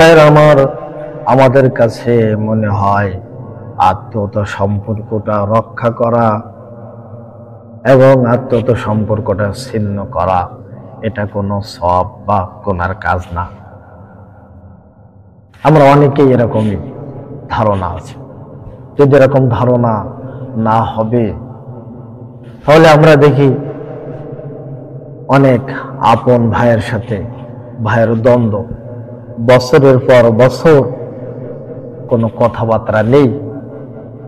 আমার আমাদের কাছে মনে হয় আত্মীয়তা সম্পর্কটা রক্ষা করা এবং আত্মীয়তা সম্পর্কটা ছিন্ন করা এটা কোনো সওয়াব বা গুনার কাজ না। আমরা অনেকেই এরকমই ধারণা আছে। যদি এরকম ধারণা না হবে তাহলে আমরা দেখি অনেক আপন ভাইয়ের সাথে ভাইয়ের দ্বন্দ্ব, বছরের পর বছর কোনো কথাবার্তা নেই,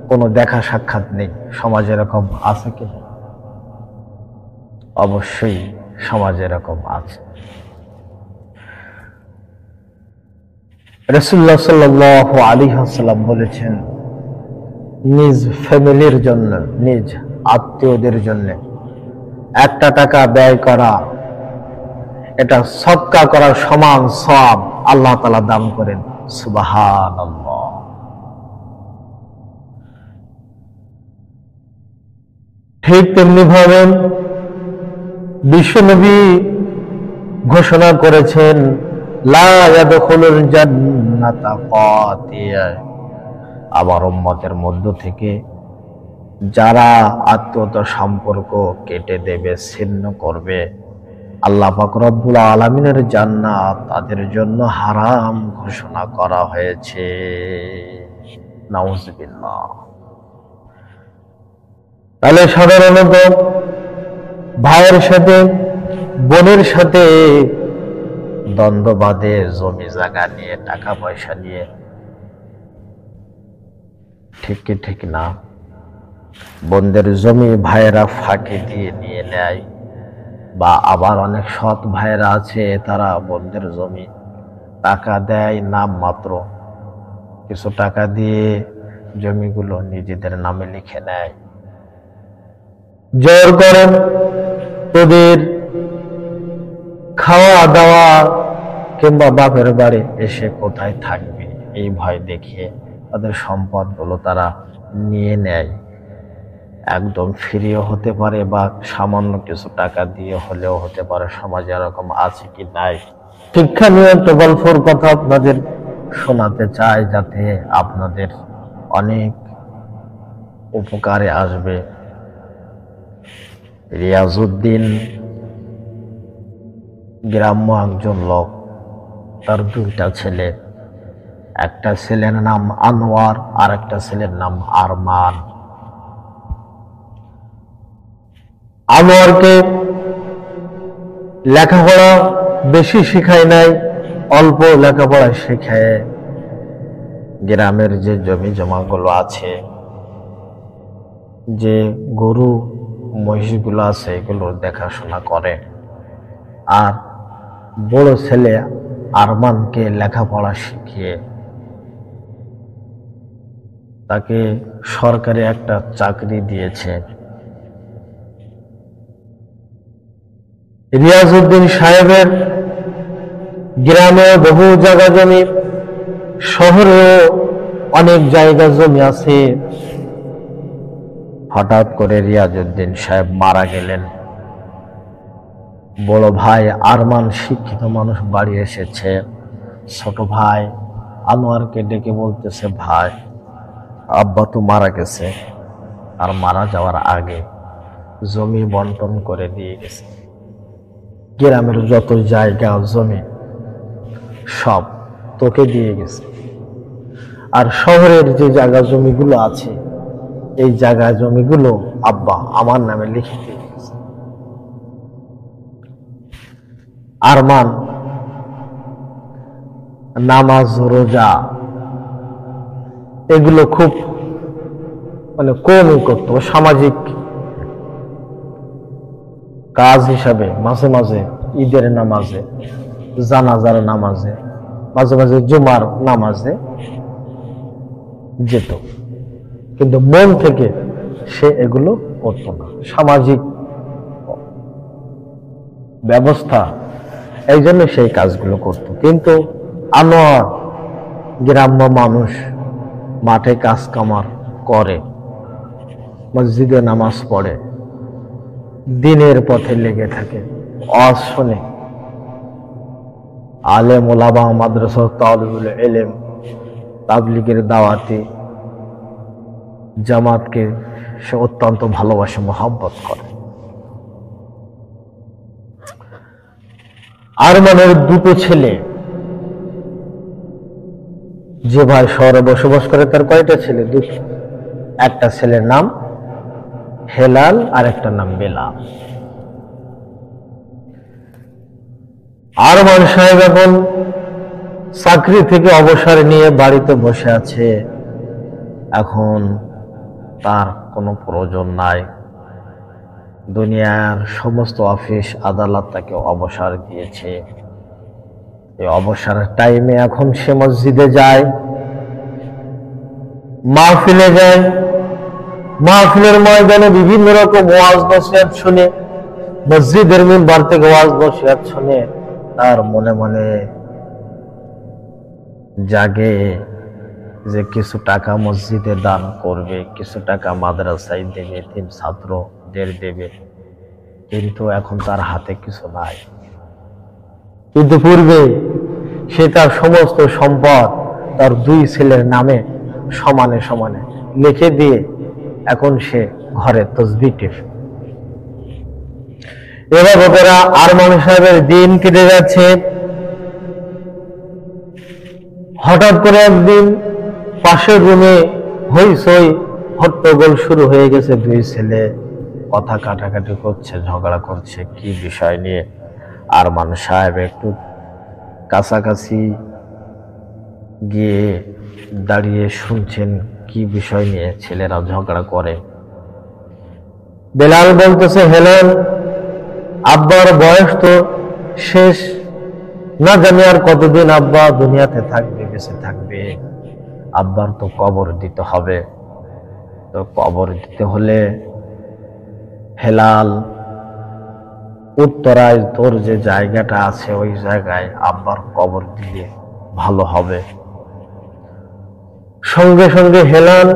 কোনো দেখা সাক্ষাৎ নেই। সমাজে এরকম আছে কি? অবশ্যই সমাজে এরকম আছে। রাসূলুল্লাহ সাল্লাল্লাহু আলাইহি ওয়াসাল্লাম বলেছেন, নিজ ফ্যামিলির জন্য, নিজ আত্মীয়দের জন্য একটা টাকা ব্যয় করা এটা সদকা করার সমান সওয়াব আল্লাহ তাআলা দান করেন। সুবহানাল্লাহ। ঠিক তেমনি ভাবে বিশ্বনবী ঘোষণা করেছেন, লা ইয়াদখুলুল জান্নাতা কাতিয়া। আমার উম্মতের মধ্য থেকে যারা আত্মীয়তা সম্পর্ক কেটে দেবে, ছিন্ন করবে, আল্লাহ পাক রব্বুল আলামিনের জান্নাত তাদের জন্য হারাম ঘোষণা করা হয়েছে। নাউজুবিল্লাহ। তাহলে সাধারণত ভাইয়ের সাথে বোনের সাথে দ্বন্দ্ব বাঁধে জমি জায়গা নিয়ে, টাকা পয়সা নিয়ে। ঠিক কি ঠিক না? বোনদের জমি ভাইয়েরা ফাঁকি দিয়ে নিয়ে নেয়, বা আবার অনেক সৎ ভাইয়েরা আছে তারা বোনদের জমি টাকা দেয়, নাম মাত্র কিছু টাকা দিয়ে জমিগুলো নিজেদের নামে লিখে নেয়। জোর করে তোদের খাওয়া দাওয়া কিংবা বাপের বাড়ি এসে কোথায় থাকবে এই ভয় দেখিয়ে তাদের সম্পদগুলো তারা নিয়ে নেয়। একদম ফিরিয়ে হতে পারে বা সামান্য কিছু টাকা দিয়ে হলেও হতে পারে। সমাজে এরকম আছে কি নাই? শিক্ষা নিয়ে একটা গল্পের কথা আপনাদের শোনাতে চাই, যাতে আপনাদের অনেক উপকারে আসবে। রিয়াজউদ্দিন গ্রাম্য একজন লোক, তার দুইটা ছেলে। একটা ছেলের নাম আনোয়ার আর একটা ছেলের নাম আরমান। আনোয়ারকে লেখাপড়া বেশি শিখায় নাই, অল্প লেখাপড়া শিখায় গ্রামের যে জমি জমাগুলো আছে, যে গরু মহিষগুলো আছে, এগুলো দেখাশোনা করে। আর বড় ছেলে আরমানকে লেখাপড়া শিখিয়ে তাকে সরকারি একটা চাকরি দিয়েছে। রিয়াজউদ্দিন সাহেবের গ্রামে বহু জায়গা জমি, শহরেও অনেক জায়গা জমি আছে। হঠাৎ করে রিয়াজউদ্দিন সাহেব মারা গেলেন। বড় ভাই আরমান শিক্ষিত মানুষ বাড়ি এসেছে। ছোট ভাই আনোয়ারকে ডেকে বলতেছে, ভাই আব্বা তো মারা গেছে, আর মারা যাওয়ার আগে জমি বন্টন করে দিয়ে গেছে। গ্রামের যত জায়গা জমি সব তোকে দিয়ে গেছে, আর শহরের যে জায়গা জমিগুলো আছে এই জায়গা জমিগুলো আব্বা আমার নামে লিখে দিয়ে গেছে। আরমান নামাজ রোজা এগুলো খুব কমই করতো। সামাজিক কাজ হিসাবে মাঝে মাঝে ঈদের নামাজে, জানাজার নামাজে, মাঝে মাঝে জুমার নামাজে যেত, কিন্তু মন থেকে সে এগুলো করতো না। সামাজিক ব্যবস্থা এই জন্য সেই কাজগুলো করত। কিন্তু আনোয়ার গ্রাম্য মানুষ, মাঠে কাজ কামার করে, মসজিদে নামাজ পড়ে, দিনের পথে লেগে থাকে, ওয়াজ শোনে, আলেম ওলামা, মাদ্রাসা, তালিবুল ইলম, তাবলীগের দাওয়াতি জামাতকে সে অত্যন্ত ভালোবাসে, মহব্বত করে। আরমানের দুটো ছেলে, যে ভাই শহরে বসবাস করে তার কয়টা ছেলে? দুটো। একটা ছেলের নাম হেলাল আর একটা নাম বেলাল। আরমান সাহেব এখন চাকরি থেকে অবসর নিয়ে বাড়িতে বসে আছে। এখন তার কোনো প্রয়োজন নাই, দুনিয়ার সমস্ত অফিস আদালত তাকে অবসর দিয়েছে। এই অবসরের টাইমে এখন সে মসজিদে যায়, মাহফিলে যায়। মাহফিলের ময়দানে বিভিন্ন রকম ওয়াজ নসিহত শুনে, মসজিদের মিম্বার থেকে ওয়াজ নসিহত শুনে তার মনে মনে জাগে যে কিছু টাকা মসজিদে দান করবে, কিছু টাকা মাদ্রাসায় দেবে, তিন ছাত্রদের দেবে। কিন্তু এখন তার হাতে কিছু নাই। কিন্তু পূর্বে সে তার সমস্ত সম্পদ তার দুই ছেলের নামে সমানে সমানে লিখে দিয়ে এখন সে ঘরে তসবিহ টেপে। এবার ওরা আরমান সাহেবের দিন কেটে যাচ্ছে। হঠাৎ করে একদিন পাশের রুমে হইচই হট্টগোল শুরু হয়ে গেছে। দুই ছেলে কথা কাটাকাটি করছে, ঝগড়া করছে কি বিষয় নিয়ে। আরমান সাহেব একটু কাছাকাছি গিয়ে দাঁড়িয়ে শুনছেন কি বিষয় নিয়ে ছেলেরা ঝগড়া করে। বেলাল বলতেছে, হেলাল, আব্বার বয়স তো শেষ, না জানি আর কতদিন আব্বা দুনিয়াতে থাকবে, বেঁচে থাকবে। আব্বার তো কবর দিতে হবে। তো কবর দিতে হলে হেলাল, উত্তরায় তোর যে জায়গাটা আছে ওই জায়গায় আব্বার কবর দিলে ভালো হবে। সঙ্গে সঙ্গে হেলাল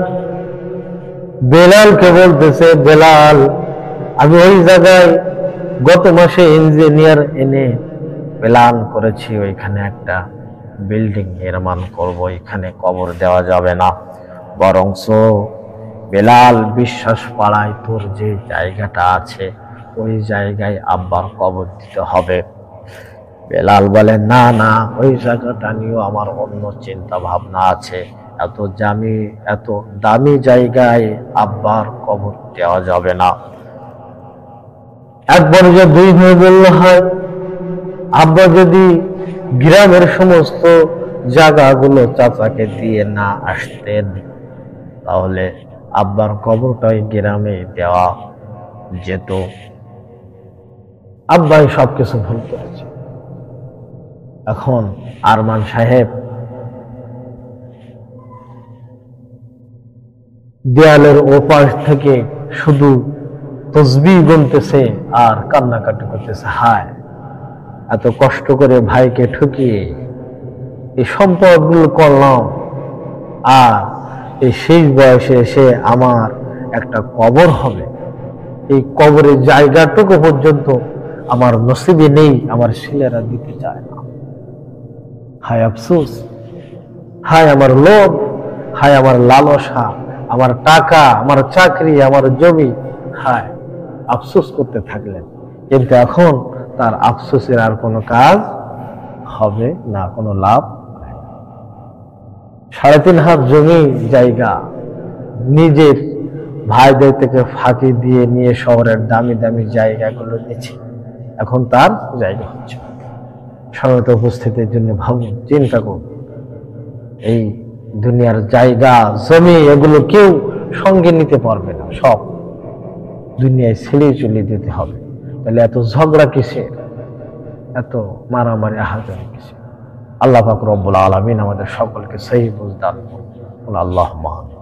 বেলালকে বলতেছে, বেলাল, আমি ওই জায়গায় গত মাসে ইঞ্জিনিয়ার এনে প্ল্যান করেছি, ওইখানে একটা বিল্ডিং নির্মাণ করব, এখানে কবর দেওয়া যাবে না। বরঞ্চ বেলাল বিশ্বাস পাড়ায় তোর যে জায়গাটা আছে ওই জায়গায় আব্বার কবর দিতে হবে। বেলাল বলে, না না, ওই জায়গাটা নিয়েও আমার অন্য চিন্তা ভাবনা আছে। এত দামি জায়গায় আব্বার কবর দেওয়া যাবে না। একবার যে দুই ভাই বলল, হয় আব্বা যদি গ্রামের সমস্ত জায়গাগুলো চাচাকে দিয়ে না আসতেন তাহলে আব্বার কবরটাই গ্রামে দেওয়া যেত। আব্বাই সবকিছু ভুল করেছে। এখন আরমান সাহেব দেয়ালের ওপাশ থেকে শুধু তসবিহ গুনতেছে আর কান্নাকাটি করতেছে। হায়, এত কষ্ট করে ভাইকে ঠকিয়ে এই সম্পদগুলো করলাম, আর এই শেষ বয়সে এসে আমার একটা কবর হবে, এই কবরের জায়গাটুকু পর্যন্ত আমার নসিবে নেই, আমার ছেলেরা দিতে চায় না। হায় আফসোস, হায় আমার লোভ, হায় আমার লালসা, আমার টাকা, আমার চাকরি, আমার জমি। হায়, আফসোস করতে থাকলেন। কিন্তু এখন তার আফসোসের আর কোনো কাজ হবে না, কোনো লাভ। 3.5 হাত জমি জায়গা নিজের ভাইদের থেকে ফাঁকি দিয়ে নিয়ে শহরের দামি দামি জায়গাগুলো নিচ্ছে, এখন তার জায়গা হচ্ছে। সমবেত উপস্থিতির জন্য ভাবুন, চিন্তা করুন, এই দুনিয়ার জায়গা জমি এগুলো কেউ সঙ্গে নিতে পারবে না, সব দুনিয়ায় ছেড়ে চলে যেতে হবে। তাহলে এত ঝগড়া কিসের, এত মারামারি আহাজারি কিসের? আল্লাহ পাক রব্বুল আলামিন আমাদের সকলকে সহি বুঝ দান করুন। আল্লাহুম্মা আমিন।